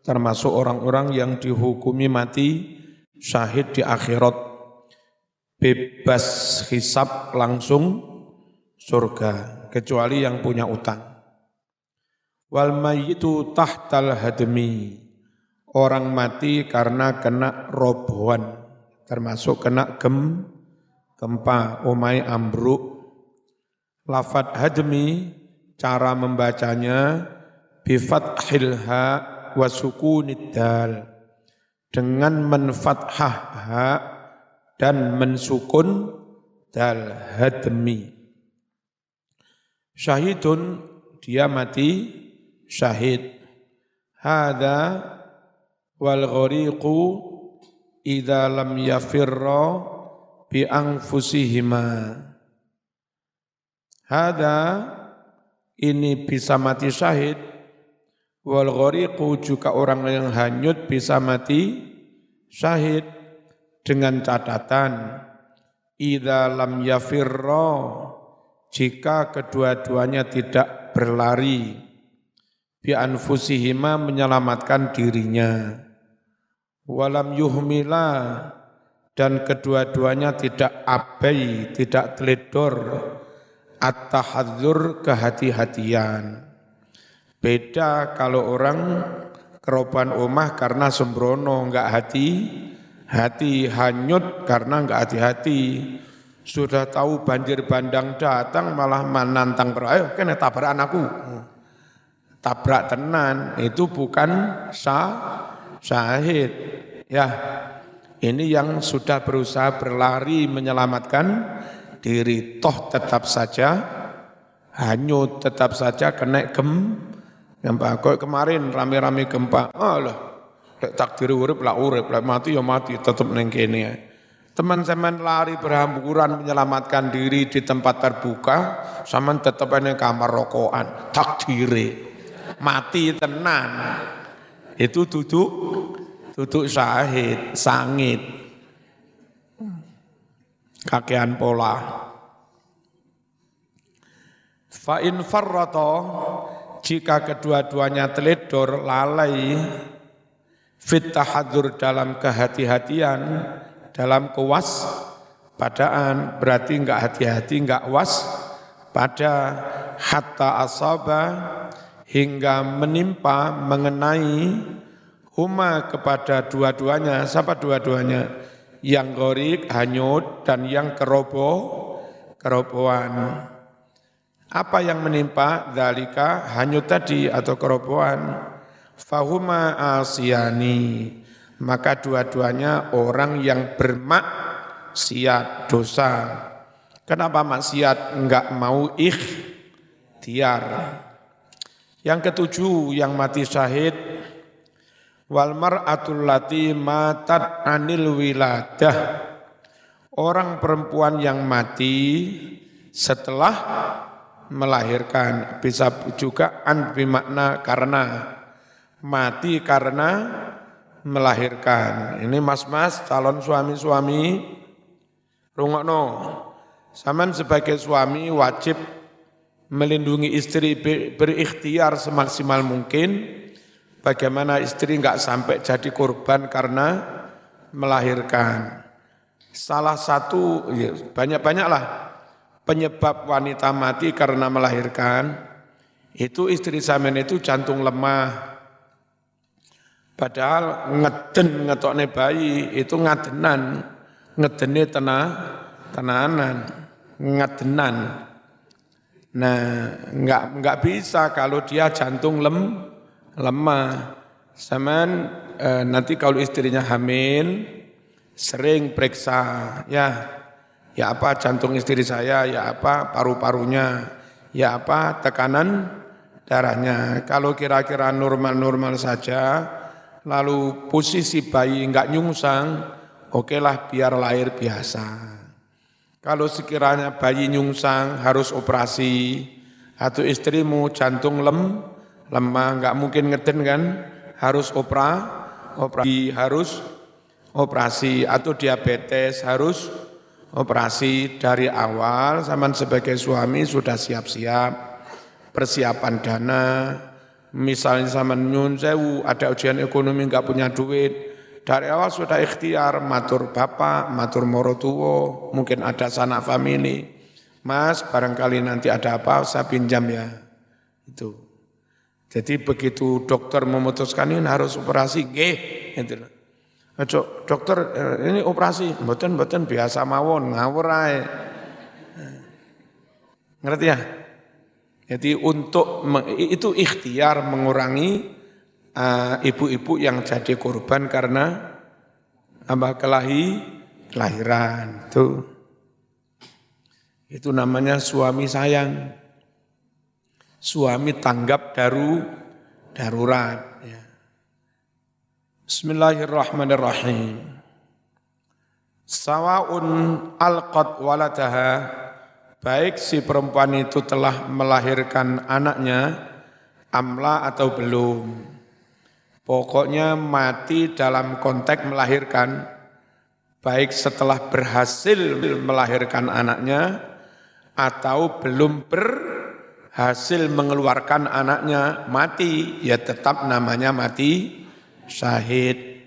termasuk orang-orang yang dihukumi mati syahid di akhirat, bebas hisab langsung surga, kecuali yang punya utang. Wal mayyitu tahtal hadmi, orang mati karena kena robohan, termasuk kena gempa, omai ambruk. Lafad hadmi, cara membacanya bifathil ha wa sukunid dal, dengan menfathah ha dan mensukun dal, hadmi. Syahidun, dia mati syahid. Hadza wal ghariqu idza lam yafirra bi anfusihima. Hadza, ini bisa mati syahid. Wal ghariqu, juga orang yang hanyut bisa mati syahid, dengan catatan idza lam yafirra, jika kedua-duanya tidak berlari, bi anfusihima, menyelamatkan dirinya, walam yuhmila, dan kedua-duanya tidak abai, tidak teledor, at-tahadzur, kehati-hatian. Beda kalau orang keroban omah karena sembrono, enggak hati-hati, hanyut karena enggak hati-hati. Sudah tahu banjir bandang datang malah menantang, ayo kene tabrak anakku. Tabrak tenan, itu bukan syahid. Ya, ini yang sudah berusaha berlari menyelamatkan diri, toh tetap saja hanyut, tetap saja kena gempa. Kok kemarin rame-rame gempa, alah, takdir urip lah urip, mati ya mati, tetap neng kene. Teman-teman lari berhamburan menyelamatkan diri di tempat terbuka, sama tetap neng kamar rokokan, takdire, mati tenan. Itu duduk syahid, sangit, kakean pola. Fa in farrata, jika kedua-duanya teledor, lalai, fit tahadzur, dalam kehati-hatian, dalam kewaspadaan, berarti enggak hati-hati, enggak waspada, hatta asaba, hingga menimpa, mengenai, huma, kepada dua-duanya. Siapa dua-duanya? Yang gharik, hanyut, dan yang kerobohan. Apa yang menimpa? Dzalika, hanyut tadi atau kerobohan. Fahuma asiyani, maka dua-duanya orang yang bermaksiat, dosa. Kenapa maksiat? Enggak mau ikhtiar. Yang ketujuh yang mati syahid, wal mar'atul lati matat anil wiladah, orang perempuan yang mati setelah melahirkan, bisa juga an bimakna karena, mati karena melahirkan. Ini mas-mas calon suami-suami, rungokno, sampean sebagai suami wajib melindungi istri, berikhtiar semaksimal mungkin bagaimana istri enggak sampai jadi korban karena melahirkan. Salah satu, ya, banyak-banyaklah penyebab wanita mati karena melahirkan, itu istri sampean itu jantung lemah. Padahal ngeden ngetokne bayi itu ngadenan, ngedene tenanan, ngadenan. Nah, enggak bisa kalau dia jantung lemah. Sampean nanti kalau istrinya hamil sering periksa, ya apa jantung istri saya, ya apa paru-parunya, ya apa tekanan darahnya. Kalau kira-kira normal-normal saja, lalu posisi bayi enggak nyungsang, okelah biar lahir biasa. Kalau sekiranya bayi nyungsang harus operasi, atau istrimu jantung lemah, enggak mungkin ngeden kan, harus operasi, atau diabetes harus operasi. Dari awal, sampean sebagai suami sudah siap-siap, persiapan dana, Misalnya sama nyun sewu, ada ujian ekonomi nggak punya duit, dari awal sudah ikhtiar, matur bapak, matur morotuwo, mungkin ada sanak famili, mas barangkali nanti ada apa, saya pinjam ya, itu. Jadi begitu dokter memutuskan ini harus operasi, gitu. Dokter ini operasi, mboten biasa mawon, ngawur ae. Ngerti ya? Jadi itu ikhtiar mengurangi ibu-ibu yang jadi korban karena kelahiran tuh. Itu namanya suami sayang. Suami tanggap darurat ya. Bismillahirrahmanirrahim. Sawa'un alqat waladaha, baik si perempuan itu telah melahirkan anaknya, amla atau belum. Pokoknya mati dalam konteks melahirkan, baik setelah berhasil melahirkan anaknya, atau belum berhasil mengeluarkan anaknya, mati, ya tetap namanya mati syahid.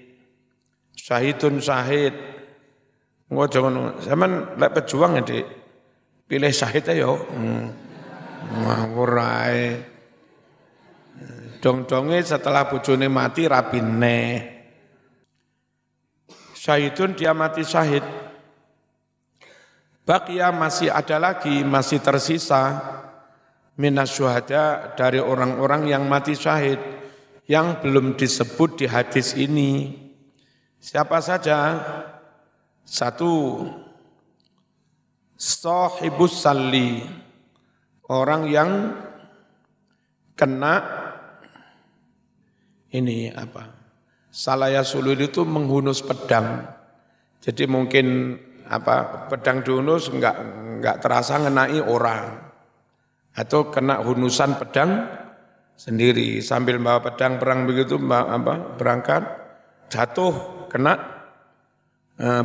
Syahidun syahid. Jangan, zaman lek pejuang ya Dik. Pilih syahid ayo. Ngawur ae. Dong-donge setelah bojone mati rabine. Syahidun dia mati syahid. Baqiya masih ada lagi, masih tersisa minas syuhada dari orang-orang yang mati syahid yang belum disebut di hadis ini. Siapa saja? Satu, sahibus salli, orang yang kena ini apa? Salaya sulul itu menghunus pedang. Jadi mungkin pedang dihunus enggak terasa ngenai orang. Atau kena hunusan pedang sendiri sambil bawa pedang perang begitu berangkat jatuh kena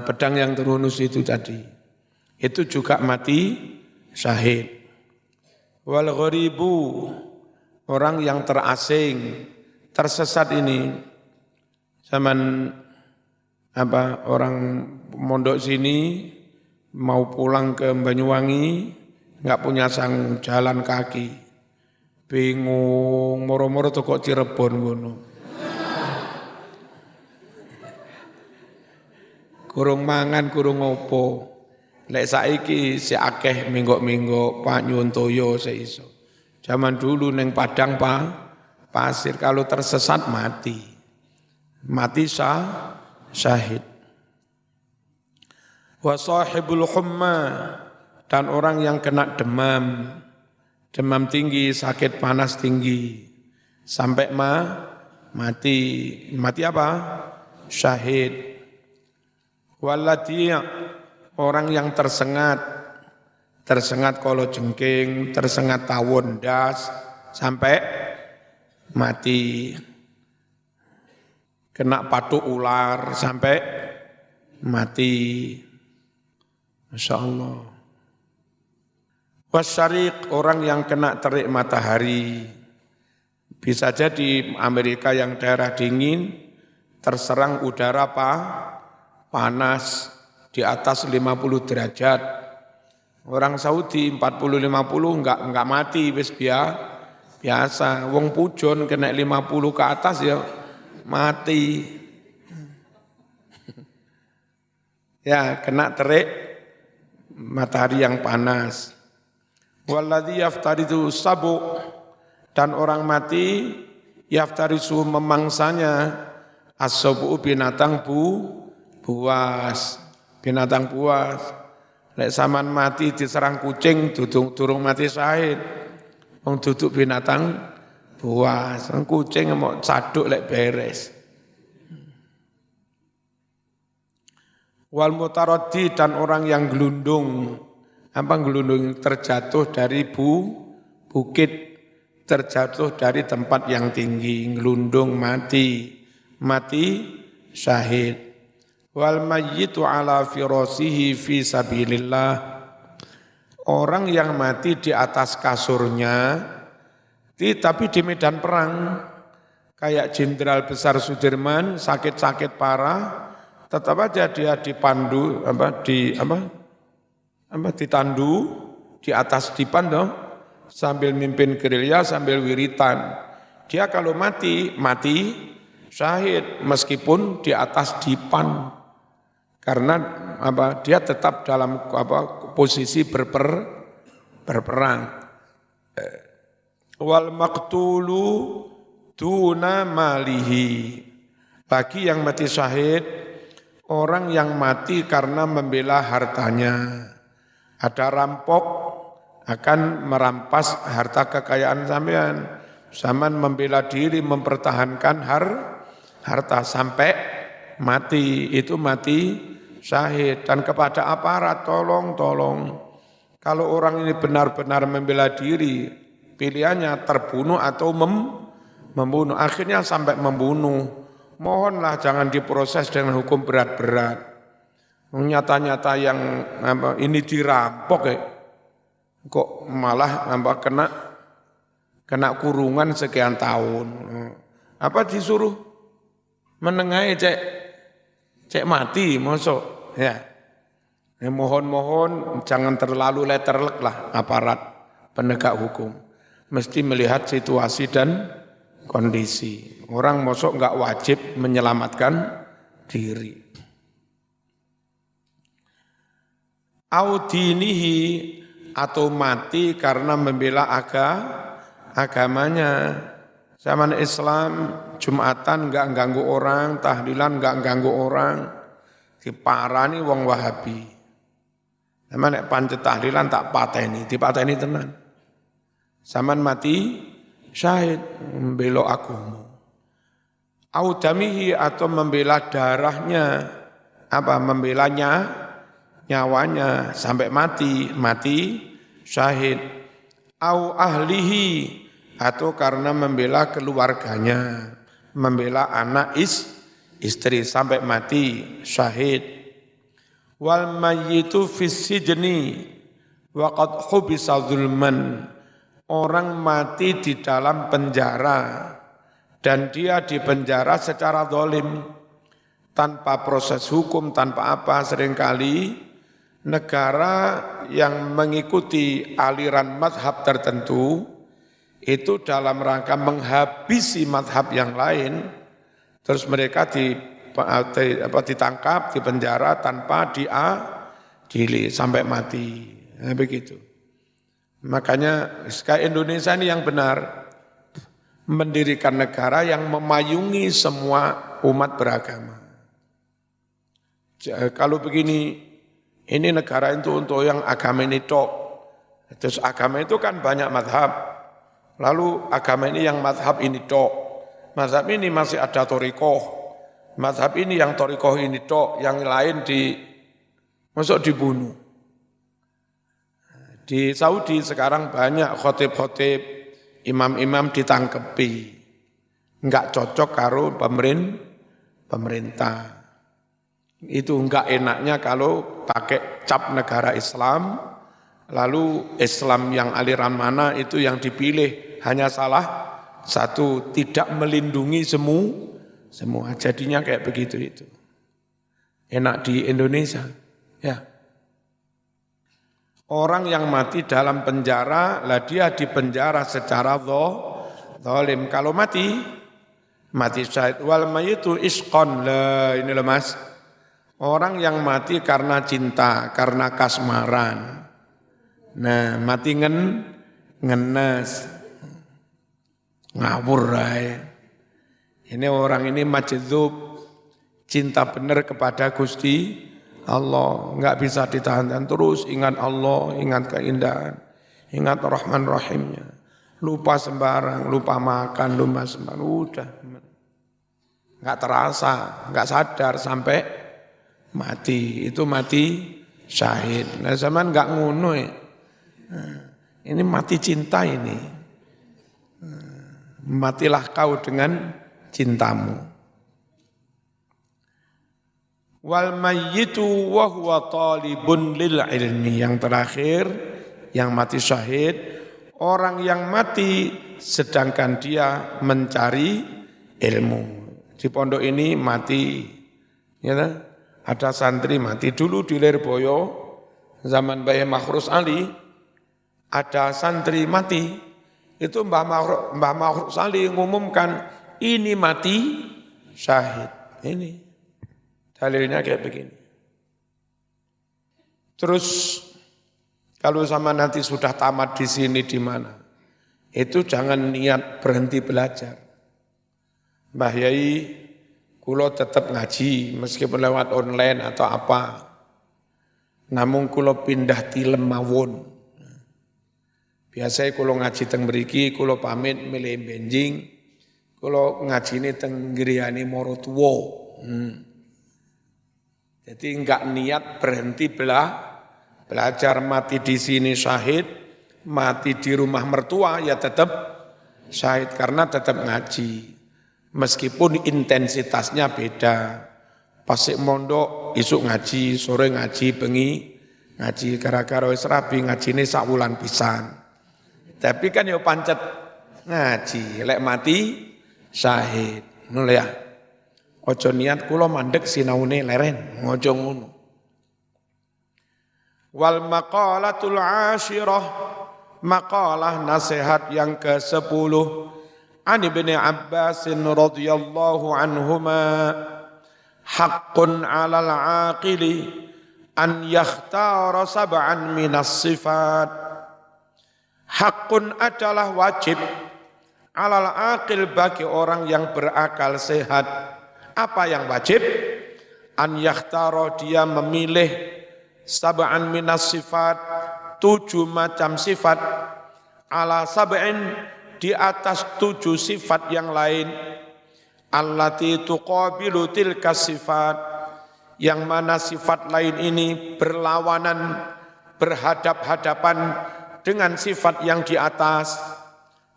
pedang yang terhunus itu tadi. Itu juga mati syahid. Wal gharibu, orang yang terasing, tersesat ini. Zaman orang mondok sini mau pulang ke Banyuwangi enggak punya sang jalan kaki. Bingung, moro-moro tuh kok Cirebon ngono. Kurung mangan, kurung ngopo. Lek saiki si akeh minggu-minggu Pak Nyun Toyo seiso. Zaman dulu neng Padang pasir kalau tersesat mati. Mati syahid. Wa sahibul humma, dan orang yang kena demam tinggi, sakit panas tinggi sampai mati. Mati apa? Syahid. Walati, orang yang tersengat kalau jengking, tersengat tawon das sampai mati. Kena patuk ular sampai mati. Masya Allah. Wasyariq, orang yang kena terik matahari. Bisa jadi Amerika yang daerah dingin terserang udara panas di atas 50 derajat. Orang Saudi 40-50 enggak mati, wis biasa. Wong pujon kena 50 ke atas ya mati. Ya, kena terik matahari yang panas. Walladzi yaftaridu sabu, dan orang mati yaftarisu memangsanya as-sabu, binatang buas. Binatang buas. Lek saman mati diserang kucing durung mati syahid. Wong duduk binatang buas. Kucing mau caduk lek beres. Wal mutaraddi, dan orang yang gelundung. Gelundung? Terjatuh dari bukit, terjatuh dari tempat yang tinggi, gelundung mati syahid. Wal mayyitu ala firasihi fi sabilillah, orang yang mati di atas kasurnya Tapi di medan perang, kayak Jenderal Besar Sudirman sakit-sakit parah, tetap aja dia dipandu, ditandu di atas dipan dong, sambil mimpin gerilya, sambil wiritan. Dia kalau mati syahid meskipun di atas dipan. Karena dia tetap dalam posisi berperang. Wal maqtulu duna malihi. Bagi yang mati syahid, orang yang mati karena membela hartanya. Ada rampok akan merampas harta kekayaan sampean. Zaman membela diri, mempertahankan harta sampai mati. Itu mati syahid. Dan kepada aparat, tolong. Kalau orang ini benar-benar membela diri, pilihannya terbunuh atau membunuh. Akhirnya sampai membunuh. Mohonlah jangan diproses dengan hukum berat-berat. Nyata-nyata yang ini dirampok kok malah kena kurungan sekian tahun. Disuruh menengahi cek mati mosok ya. Mohon jangan terlalu letterlek lah aparat penegak hukum. Mesti melihat situasi dan kondisi. Orang mosok enggak wajib menyelamatkan diri. Audinihi atau mati karena membela agamanya. Zaman Islam Jumatan enggak ganggu orang, tahlilan enggak ganggu orang. Diparani wong Wahabi. Zaman nek pancet tahlilan tak pateni, dipateni tenan. Zaman mati syahid membela agama. Audamihi atau membela darahnya, membela nyawanya sampai mati syahid. Au ahlihi atau karena membela keluarganya, membela anak istri sampai mati syahid. Wal mayyitu fis sijni wa qad hubisa zulman. Orang mati di dalam penjara dan dia di penjara secara zalim tanpa proses hukum, tanpa seringkali negara yang mengikuti aliran mazhab tertentu itu dalam rangka menghabisi mazhab yang lain, terus mereka ditangkap, dipenjara tanpa diadili sampai mati. Begitu. Makanya kayak Indonesia ini yang benar mendirikan negara yang memayungi semua umat beragama. Kalau begini, ini negara itu untuk yang agama ini tok. Terus agama itu kan banyak mazhab. Lalu agama ini yang mazhab ini tok. Mazhab ini masih ada torikoh. Mazhab ini yang torikoh ini tok. Yang lain masuk dibunuh. Di Saudi sekarang banyak khotib-khotib, imam-imam ditangkepi. Enggak cocok karo pemerintah. Itu enggak enaknya kalau pakai cap negara Islam, lalu Islam yang aliran mana itu yang dipilih hanya salah satu, tidak melindungi semua. Jadinya kayak begitu itu. Enak di Indonesia, ya. Orang yang mati dalam penjara, lah dia dipenjara secara zalim. Kalau mati syahid. Wal mayyitu isqon, lah ini loh mas. Orang yang mati karena cinta, karena kasmaran. Nah, mati ngenes. Ngawur Ini orang ini majdzub, cinta benar kepada Gusti Allah, enggak bisa ditahan, terus ingat Allah, ingat keindahan, ingat Rahman Rahimnya. Lupa sembarang, lupa makan, lupa sembarang, udah. Enggak terasa, enggak sadar sampai mati. Itu mati syahid. Nah, zaman enggak ngono ya. Ini mati cinta ini. Matilah kau dengan cintamu. Wal mayyitu wa huwa talibun lil ilmi. Yang terakhir, yang mati syahid, orang yang mati sedangkan dia mencari ilmu. Di pondok ini mati, ya, ada santri mati dulu di Lirboyo, zaman Mbah Makhrus Ali, ada santri mati, itu Mbah Makhrus Ali mengumumkan, ini mati syahid. Ini dalilnya kayak begini. Terus kalau sama nanti sudah tamat di sini di mana, itu jangan niat berhenti belajar. Mbah Yai, kulo tetap ngaji meskipun lewat online atau apa. Namun kulo pindah tilem mawon. Biasanya kulo ngaji teng mriki, kulo pamit milih benjing, kulo ngajine teng griyane Morotuwo. Jadi enggak niat berhenti belajar, mati di sini syahid, mati di rumah mertua ya tetap syahid karena tetap ngaji. Meskipun intensitasnya beda. Pasik mondok isuk ngaji, sore ngaji, bengi ngaji, gara-gara wis rabi ngajine sak wulan pisan. Tapi kan yo pancet ngaji, lek mati syahid. Ngono ya. Ojo niat kula mandek sinaune leren, ngojo ngono. Wal maqalatul asyirah, maqalah nasihat yang ke-10. An Ibnu Abbas radhiyallahu anhuma, haqqun 'alal 'aqili an yakhtara sab'an minas sifat. Haqqun adalah wajib 'alal 'aqil bagi orang yang berakal sehat. Apa yang wajib? An yakhtara, dia memilih sab'an minas sifat, 7 macam sifat, ala sab'in, di atas 7 sifat yang lain, allati tuqabilu tilka sifat, yang mana sifat lain ini berlawanan, berhadap-hadapan dengan sifat yang di atas.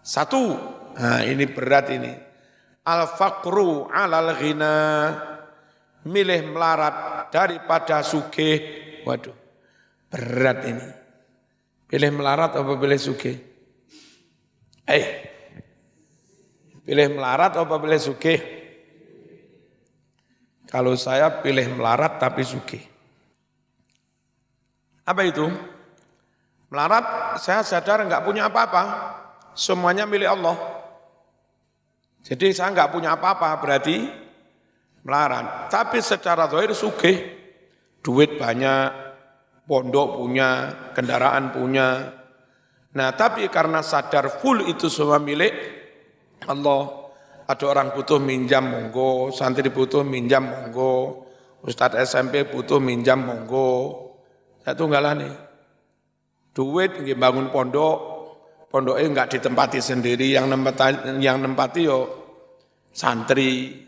1, nah ini berat ini, al-faqru alal ghina, milih melarat daripada sugih. Waduh, berat ini. Pilih melarat apa pilih sugih? Pilih melarat apa pilih sugih? Kalau saya pilih melarat tapi sugih. Apa itu? Melarat, saya sadar enggak punya apa-apa. Semuanya milik Allah. Jadi saya enggak punya apa-apa, berarti melarat. Tapi secara zahir sugih. Duit banyak, pondok punya, kendaraan punya. Nah, tapi karena sadar full itu semua milik Allah. Ada orang butuh minjam, monggo. Santri butuh minjam, monggo. Ustadz SMP butuh minjam, monggo. Saya tunggalan nih. Duit nggih bangun pondok, pondoknya enggak ditempati sendiri, yang nempati yo santri.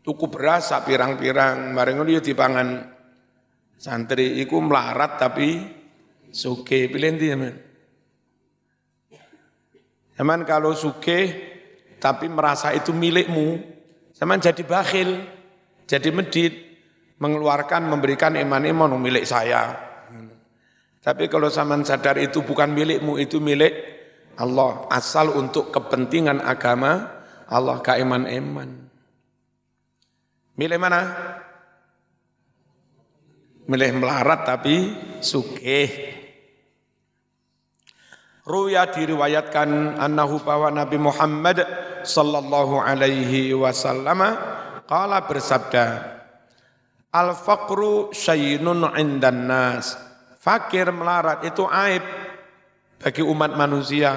Tuku beras sak pirang-pirang, bareng ngono yo dipangan santri. Iku melarat tapi sugih. Pilih ndi, men? Zaman kalau sugih tapi merasa itu milikmu, zaman jadi bakhil, jadi medit, mengeluarkan, memberikan iman-iman milik saya. Tapi kalau zaman sadar itu bukan milikmu, itu milik Allah, asal untuk kepentingan agama Allah, keiman-iman. Milih mana? Milih melarat tapi sugih. Ruya diriwayatkan annahu bahwa Nabi Muhammad sallallahu alaihi wasallam qala bersabda, al-faqru syainun 'indan nas. Fakir melarat itu aib bagi umat manusia.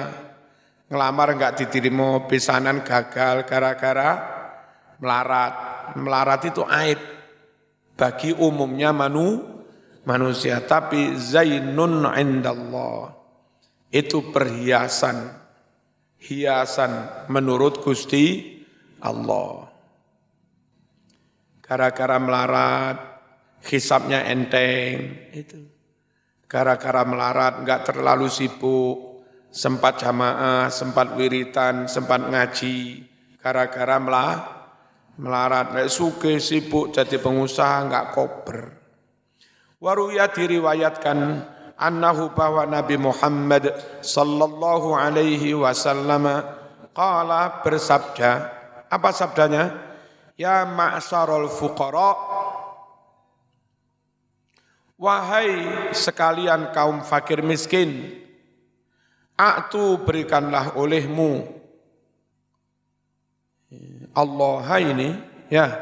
Ngelamar enggak diterima, pesanan gagal gara-gara melarat. Melarat itu aib bagi umumnya manusia, tapi zainun 'indallah. Itu perhiasan, hiasan menurut Gusti Allah. Gara-gara melarat, hisabnya enteng, itu. Gara-gara melarat, enggak terlalu sibuk, sempat jamaah, sempat wiritan, sempat ngaji. Gara-gara melarat, sugih sibuk jadi pengusaha, enggak kober. Waruya diriwayatkan annahu bahwa Nabi Muhammad sallallahu alaihi wasallam qala bersabda, apa sabdanya? Ya ma'syarul fuqara, wahai sekalian kaum fakir miskin, a'tu berikanlah olehmu, Allah ini ya,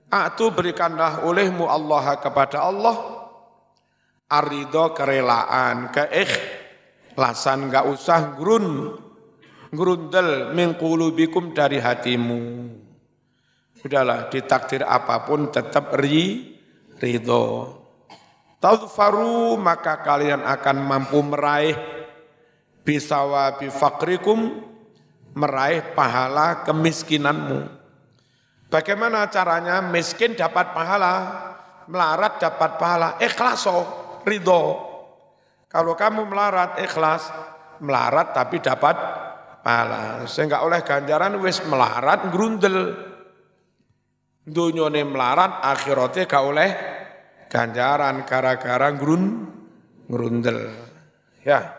a'tu berikanlah olehmu Allah kepada Allah, arido kerelaan, keikhlasan, enggak usah grundel min qulubikum dari hatimu. Sudahlah, ditakdir apapun tetap ridho. Tadfaru, maka kalian akan mampu meraih bisawabi fakrikum, meraih pahala kemiskinanmu. Bagaimana caranya miskin dapat pahala, melarat dapat pahala? Ikhlas, ridho. Kalau kamu melarat ikhlas, melarat tapi dapat pahala. Sehingga oleh ganjaran wis melarat grundel. Dunyane melarat akhiratnya gak oleh ganjaran gara-gara grundel. Ya,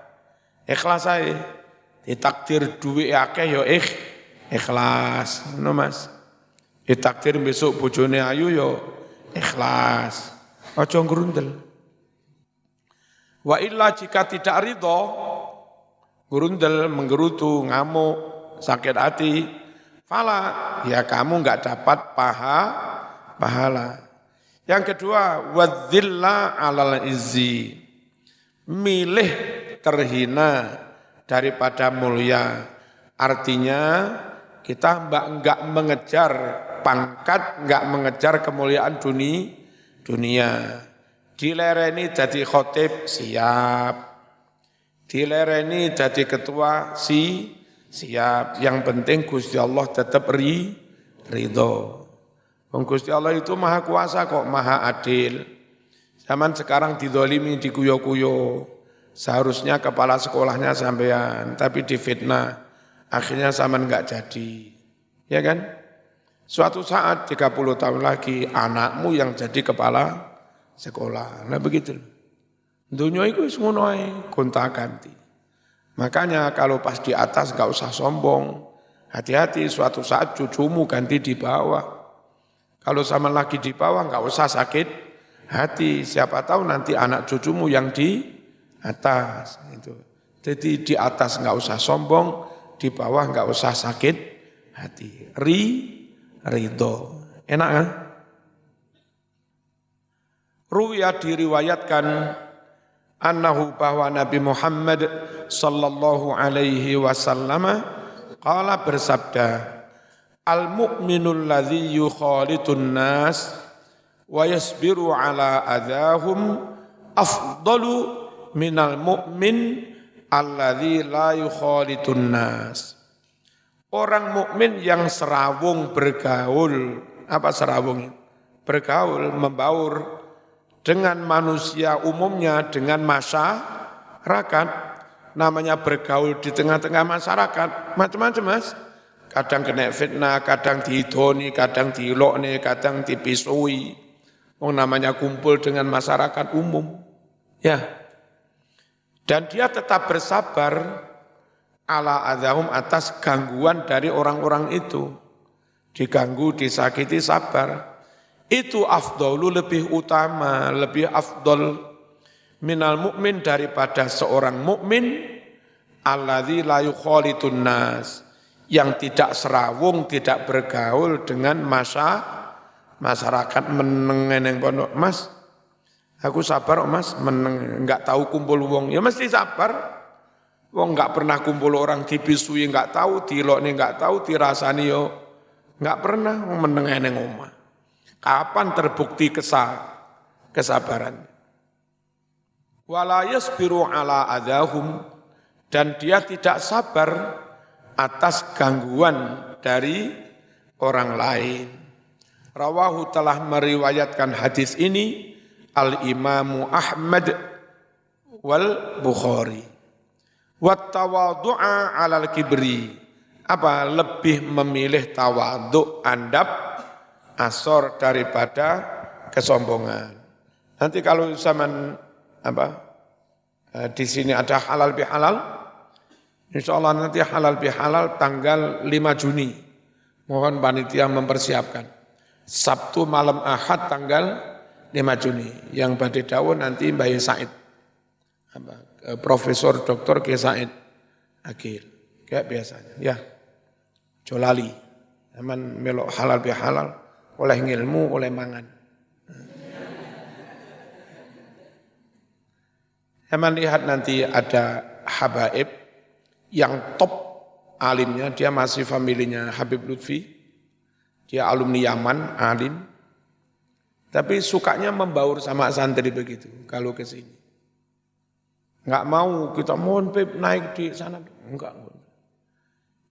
ikhlas aja. Ditakdir duit akeh ya ikhlas, no Mas. Ditakdir besok bojone ayu ya ikhlas. Aja grundel. Wa illa jika tidak ridho, grundel, menggerutu, ngamuk, sakit hati, fala, ya kamu enggak dapat pahala. Yang kedua, wadzilla alal izzi, milih terhina daripada mulia. Artinya kita enggak mengejar pangkat, enggak mengejar kemuliaan dunia. Dilereni jadi khotib siap, dilereni jadi ketua siap. Yang penting Gusti Allah tetap ridho. Gusti Allah itu maha kuasa kok, maha adil. Zaman sekarang didolimi, dikuyo-kuyo. Seharusnya kepala sekolahnya sampean, tapi difitnah. Akhirnya zaman enggak jadi. Ya kan? Suatu saat 30 tahun lagi anakmu yang jadi kepala sekolah. Nah begitu. Dunia itu semua gonta-ganti. Makanya kalau pas di atas enggak usah sombong. Hati-hati suatu saat cucumu ganti di bawah. Kalau sama lagi di bawah enggak usah sakit hati. Siapa tahu nanti anak cucumu yang di atas. Itu. Jadi di atas enggak usah sombong, di bawah enggak usah sakit hati. Ridho. Enak kan? Ruwiyah diriwayatkan annahu bahwa Nabi Muhammad sallallahu alaihi wasallam qala bersabda, al-mu'minul ladzi yukhalitun nas wa yasbiru ala adahum afdalu minal mu'min alladzi la yukhalitun nas. Orang mukmin yang serawung bergaul, apa serawung? Bergaul, membaur dengan manusia umumnya, dengan masyarakat. Namanya bergaul di tengah-tengah masyarakat, macam-macam Mas. Kadang kena fitnah, kadang dihidoni, kadang diilokne, kadang dipisui. Namanya kumpul dengan masyarakat umum. Ya. Dan dia tetap bersabar ala adahum atas gangguan dari orang-orang itu. Diganggu, disakiti, sabar. Itu afdalu, lebih utama, lebih afdal minal mukmin daripada seorang mukmin alladzi la yukhalitun nas, yang tidak serawung, tidak bergaul dengan masyarakat meneng neng pondok. Mas, aku sabar Mas, meneng enggak tahu kumpul wong. Ya mesti sabar. Wong enggak pernah kumpul orang dipisui enggak tahu, dilokne enggak tahu, dirasani yo enggak pernah, meneng neng omah. Kapan terbukti kesabaran? Wala yasbiru ala adahum, dan dia tidak sabar atas gangguan dari orang lain. Rawahu telah meriwayatkan hadis ini al-Imamu Ahmad wal Bukhari. Wat tawadhu'a 'alal kibri. Apa? Lebih memilih tawadhu, andap, asor daripada kesombongan. Nanti kalau zaman Di sini ada halal bihalal. Insya Allah nanti halal bihalal tanggal 5 Juni. Mohon panitia mempersiapkan. Sabtu malam Ahad tanggal 5 Juni. Yang badai dawuh nanti Mbak Said. Profesor Dr. K. Said Agil. Kayak biasanya. Ya, Jolali. Aman melok halal bihalal. Oleh ngilmu, oleh mangan. Aman lihat nanti ada habaib yang top alimnya, dia masih familinya Habib Lutfi, dia alumni Yaman, alim, tapi sukanya membaur sama santri begitu, kalau ke sini. Enggak mau, kita mohon Pip naik di sana, enggak.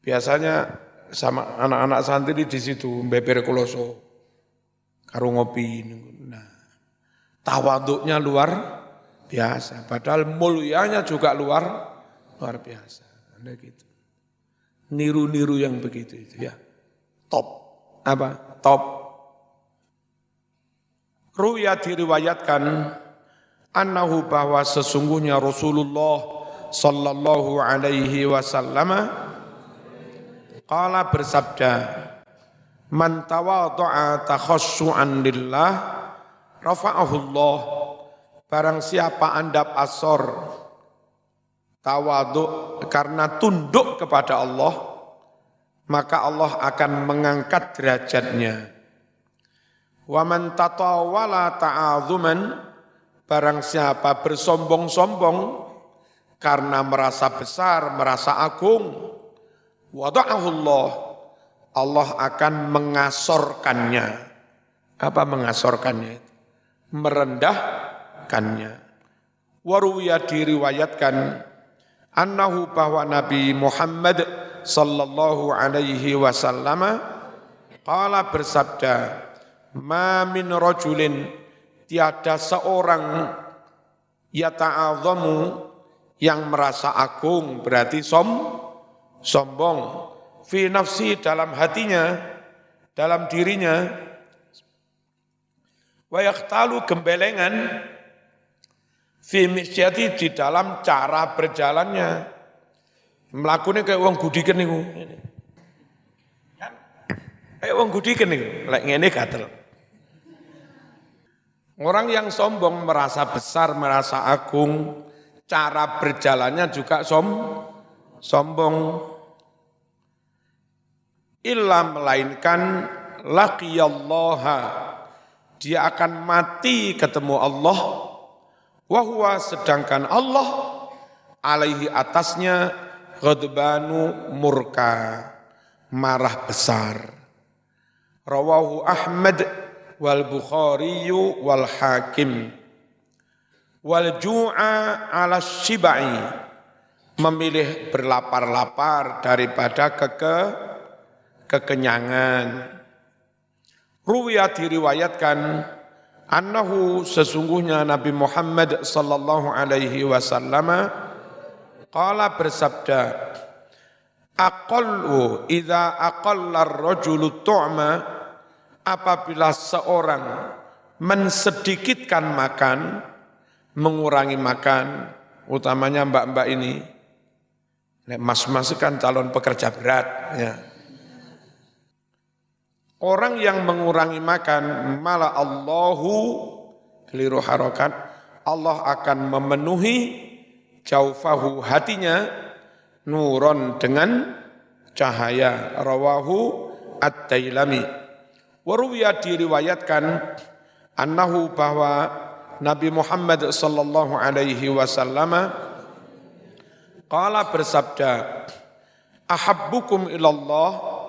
Biasanya sama anak-anak santri di situ, beber kuloso, karo ngopi. Nah, tawaduknya luar biasa, padahal mulianya juga luar biasa. Anda gitu. Niru-niru yang begitu itu ya. Top. Apa? Top. Ruya diriwayatkan annahu bahwa sesungguhnya Rasulullah sallallahu alaihi wasallam qala bersabda, man tawadha'a takhassu'an lillah rafa'ahu Allah. Barang siapa andap asor tawadhu karena tunduk kepada Allah, maka Allah akan mengangkat derajatnya. Wa man tatawala ta'adzuman, barang siapa bersombong-sombong karena merasa besar, merasa agung, wada'ahu Allah, Allah akan mengasorkannya. Apa mengasorkannya? Merendahkannya. Waruya diriwayatkan annahu bahwa Nabi Muhammad sallallahu alaihi wasallam qala bersabda, ma min rajulin, tiada seorang yata'azzamu yang merasa agung, berarti sombong, fi nafsi dalam hatinya, dalam dirinya, wa yaqtalu gembelengan, fi misyati di dalam cara berjalannya. Melakukannya kayak wong gudiken niku. Kan kayak wong gudiken niku, lek ngene gatel. Orang yang sombong merasa besar, merasa agung, cara berjalannya juga sombong. Illa melainkan laqiyallaha, dia akan mati ketemu Allah. Wahwa sedangkan Allah alaihi atasnya ghadbanu murka, marah besar. Rawahu Ahmad wal Bukhari wal Hakim. Wal ju'a ala syibai, memilih berlapar-lapar daripada kekenyangan. Ruwiya diriwayatkan annahu sesungguhnya Nabi Muhammad sallallahu alaihi wasallam qala bersabda, aqallu idza aqalla ar-rajulu tu'ma, apabila seorang mensedikitkan makan, mengurangi makan, utamanya mbak-mbak ini, mas-mas kan calon pekerja berat ya. Orang yang mengurangi makan, malah Allahu, keliru harokat, Allah akan memenuhi jaufahu hatinya, nuron dengan cahaya. Rawahu At-Tailami. Waruwiya diriwayatkan annahu bahwa Nabi Muhammad sallallahu alaihi wasallam qala bersabda, ahabbukum ilallah,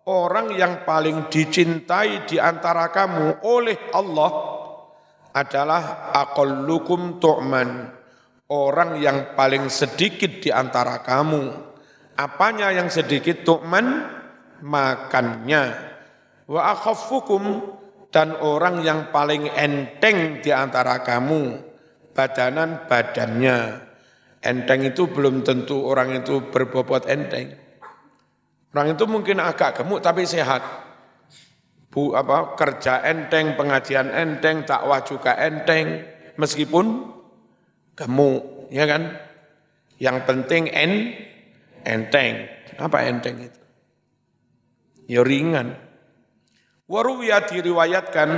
orang yang paling dicintai di antara kamu oleh Allah adalah aqallukum tu'man, orang yang paling sedikit di antara kamu. Apanya yang sedikit? Tu'man, makannya. Wa akhaffukum, dan orang yang paling enteng di antara kamu, badanan, badannya. Enteng itu belum tentu orang itu berbobot enteng. Orang itu mungkin agak gemuk tapi sehat. Kerja enteng, pengajian enteng, dakwah juga enteng, meskipun gemuk. ya kan? Yang penting enteng. Apa enteng itu? Ya ringan. Waruwiya diriwayatkan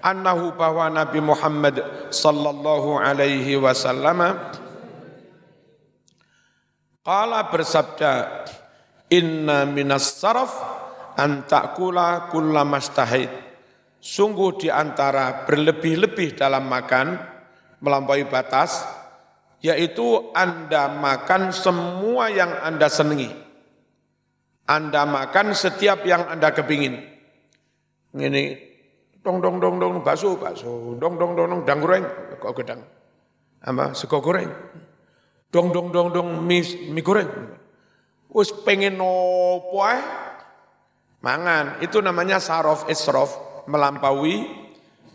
annahu bahwa Nabi Muhammad sallallahu alaihi wasallam qala bersabda, inna minas saraf an ta'kula kullamastahid. Sungguh di antara berlebih-lebih dalam makan melampaui batas, yaitu Anda makan semua yang Anda senangi. Anda makan setiap yang Anda kepingin. Ini dong bakso, dong dang goreng, kok gedang. Apa sego goreng. Dong mie goreng. Wis pengen nopo ae mangan. Itu namanya saraf israf, melampaui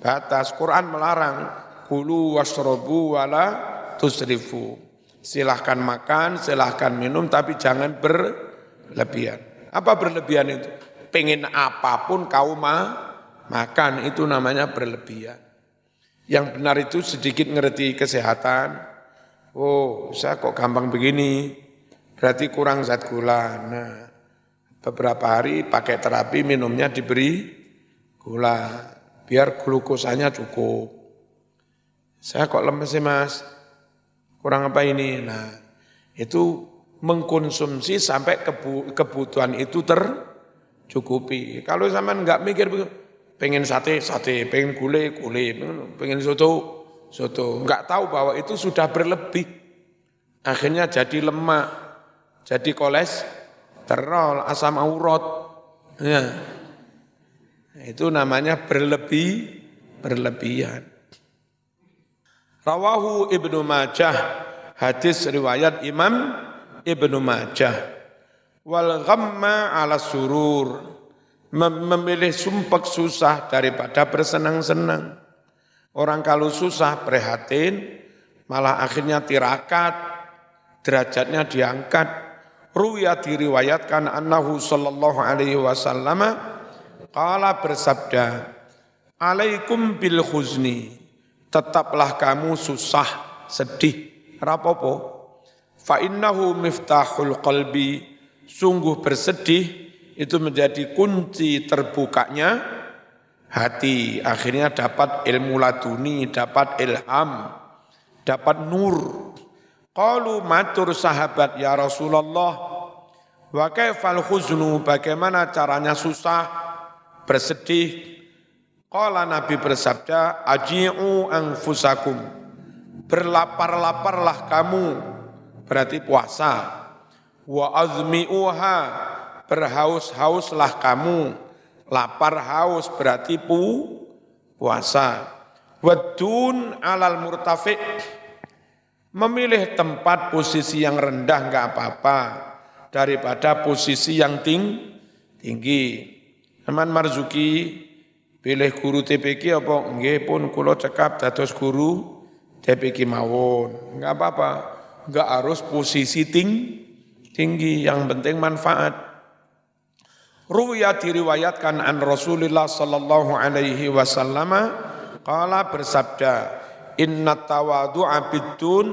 batas. Quran melarang kulu washrabu wala tusrifu. Silahkan makan, silahkan minum, tapi jangan berlebihan. Apa berlebihan itu? Pengen apapun kau makan, itu namanya berlebihan. Yang benar itu sedikit ngerti kesehatan. Oh, saya kok gampang begini, berarti kurang zat gula. Nah, beberapa hari pakai terapi minumnya diberi gula, biar glukosanya cukup. Saya kok lemes sih mas, kurang apa ini? Nah, itu mengkonsumsi sampai kebutuhan itu tercukupi. Kalau zaman enggak mikir, pengen sate, pengen gulai, pengen soto, enggak tahu bahwa itu sudah berlebih. Akhirnya jadi lemak, jadi kolesterol, asam urat. Ya. Itu namanya berlebihan. Rawahu Ibnu Majah, hadis riwayat Imam Ibnu Majah. Wal ghamma ala surur, memilih sumpek susah daripada bersenang-senang. Orang kalau susah prihatin, malah akhirnya tirakat, derajatnya diangkat. Ruwiya diriwayatkan annahu sallallahu alaihi wasallam qala bersabda, alaikum bil khuzni, tetaplah kamu susah, sedih, rapopo. Fa innahu miftahul qalbi, sungguh bersedih itu menjadi kunci terbukanya hati. Akhirnya dapat ilmu laduni, dapat ilham, dapat nur. Qalu matur sahabat, ya Rasulullah, wa kaifal khuznu, bagaimana caranya susah, bersedih? Qala Nabi bersabda, aji'u anfusakum, berlapar-laparlah kamu, berarti puasa. Wa azmi'uha, berhaus-hauslah kamu, lapar haus berarti puasa. Wadun alal murtafi', memilih tempat posisi yang rendah enggak apa-apa daripada posisi yang tinggi. Aman Marzuki pilih guru TPQ apa nggih pun kula cekap dados guru TPQ mawon. Enggak apa-apa, enggak harus posisi tinggi, yang penting manfaat. Ruwiya diriwayatkan an Rasulullah sallallahu alaihi wasallam qala bersabda, inna tawadu'a bidun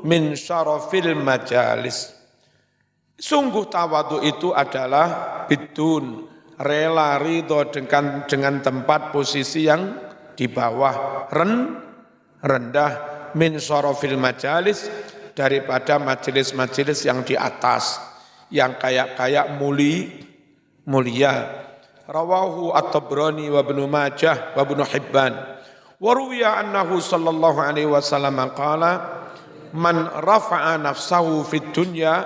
min syarafil majalis. Sungguh tawadu itu adalah bidun, rela ridho dengan tempat posisi yang di bawah, rendah, min syarafil majalis, daripada majelis-majelis yang di atas, yang kayak mulia. Rawahu at-Tabrani wa Ibnu Majah wa Ibnu Hibban. Wa ruwiya annahu sallallahu alaihi wasallam qala, man rafa'a nafsahu fid dunya,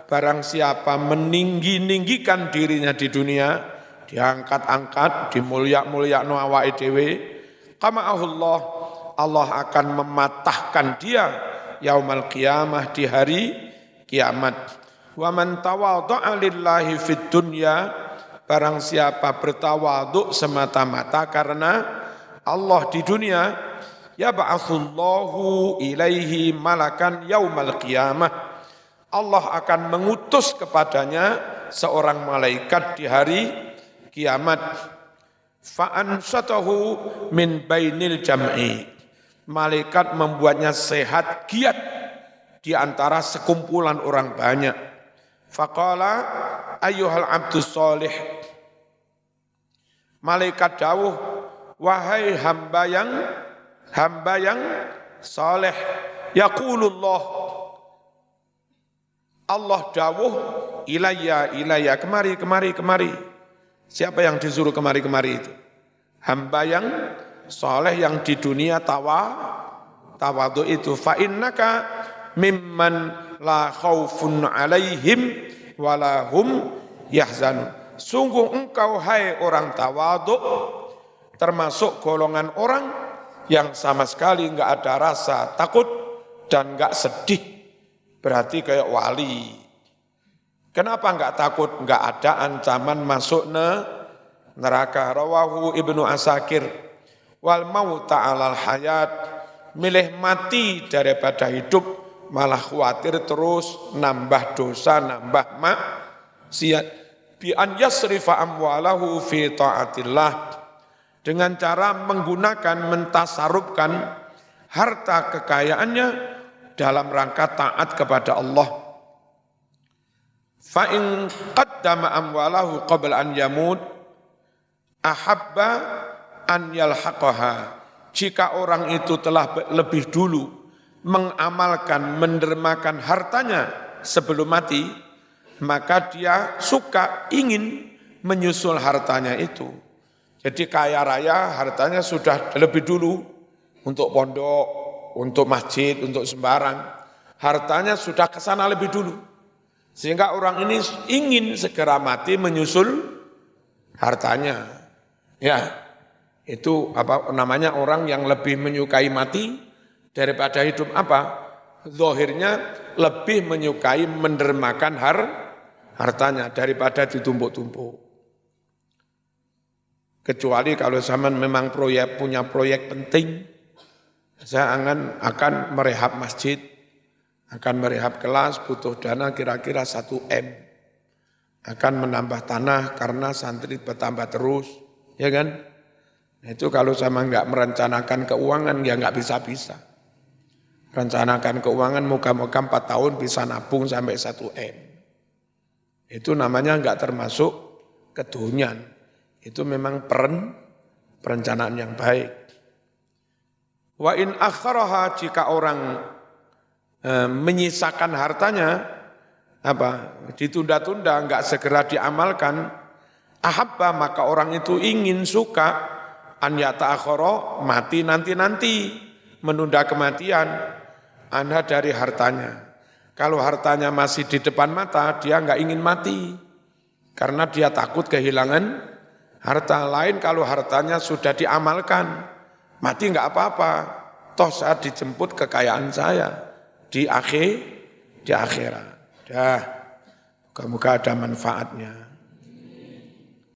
barang siapa meninggi-ninggikan dirinya di dunia, diangkat-angkat, dimulyak-mulyakno awake dhewe, qama'ahullah, Allah akan mematahkan dia yaumal qiyamah, di hari kiamat. Wa man tawadha'a lillahi fid dunya, barang siapa bertawadhu semata-mata karena Allah di dunia, yab'atsullahu ilaihi malakan yaumal qiyamah, Allah akan mengutus kepadanya seorang malaikat di hari kiamat. Fa'ansatahu min bainil jam'i, malaikat membuatnya sehat, giat di antara sekumpulan orang banyak. Faqala ayyuhal abdus solih. Malaikat dawuh, wahai hamba yang saleh. Yaqulullah, Allah dawuh, ilayya, kemari. Siapa yang disuruh kemari itu? Hamba yang saleh yang di dunia tawadu itu. Fa innaka mimman la khaufun alaihim wala hum yahzanun. Sungguh engkau hai orang tawadu termasuk golongan orang yang sama sekali enggak ada rasa takut dan enggak sedih. Berarti kayak wali. Kenapa enggak takut? Enggak ada ancaman masuk neraka. Rawahu Ibnu Asakir. Wal mauta 'alal hayat, milih mati daripada hidup, malah khawatir terus nambah dosa, nambah maksiat. Bi an yasrifa amwalahu fi ta'atillah, dengan cara menggunakan, mentasarufkan harta kekayaannya dalam rangka taat kepada Allah. Fa in qaddama amwalahu qabla an yamut ahabba an yalhaqaha. Jika orang itu telah lebih dulu mengamalkan, mendermakan hartanya sebelum mati, maka dia suka, ingin menyusul hartanya itu. Jadi kaya raya hartanya sudah lebih dulu untuk pondok, untuk masjid, untuk sembarang. Hartanya sudah ke sana lebih dulu. Sehingga orang ini ingin segera mati menyusul hartanya. Ya, itu apa namanya, orang yang lebih menyukai mati daripada hidup. Apa? Zahirnya lebih menyukai mendermakan hartanya daripada ditumpuk-tumpuk. Kecuali kalau zaman memang punya proyek penting, saya akan merehab masjid, akan merehab kelas, butuh dana kira-kira 1 M. Akan menambah tanah karena santri bertambah terus, ya kan? Itu kalau sama enggak merencanakan keuangan, ya enggak bisa-bisa. Rencanakan keuangan moga-moga 4 tahun bisa nabung sampai 1 M. Itu namanya enggak termasuk kedunian. Itu memang perencanaan yang baik. Wa in akharaha, jika orang menyisakan hartanya, ditunda-tunda, enggak segera diamalkan, ahabba, maka orang itu ingin, suka, an yata'akhara, mati nanti-nanti, menunda kematian, anha dari hartanya. Kalau hartanya masih di depan mata, dia enggak ingin mati, karena dia takut kehilangan harta. Lain kalau hartanya sudah diamalkan, mati enggak apa-apa, toh saat dijemput kekayaan saya di akhirat. Dah, moga-moga ada manfaatnya.